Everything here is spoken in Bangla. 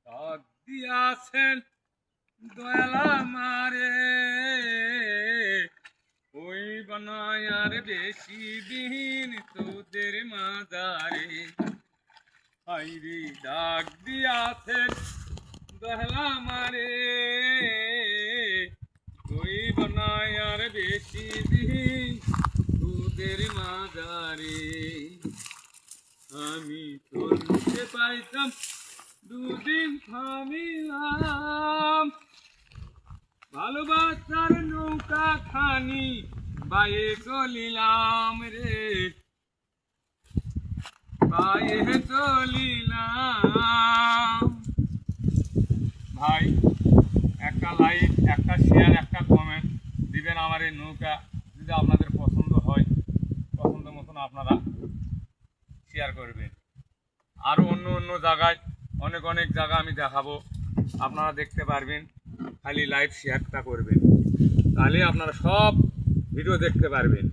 ডাক দিয়াছেন দয়ালা মারে, ওই বানায় আর বেশি দিন তোদের মাজারে। হাইরে ডাক দিয়াছেন দয়ালা মারে, ওই বানায় আর বেশি দিন তোদের মাজারে। আমি চলতে পাইতাম দুদিন থামিলাম, ভালোবাসার নৌকা খানি বাইয়ে চলিলাম রে, বাইয়ে চলিলাম। ভাই একটা লাইক, একটা শেয়ার, একটা কমেন্ট দিবেন আমার এই নৌকা যদি আপনাদের পছন্দ হয়, পছন্দ মতন আপনারা শেয়ার করবেন। আরও অন্য অন্য জায়গায় অনেক অনেক জায়গা আমি দেখাবো, আপনারা দেখতে পারবেন। খালি লাইক শেয়ারটা করবেন, তাহলে আপনারা সব ভিডিও দেখতে পারবেন।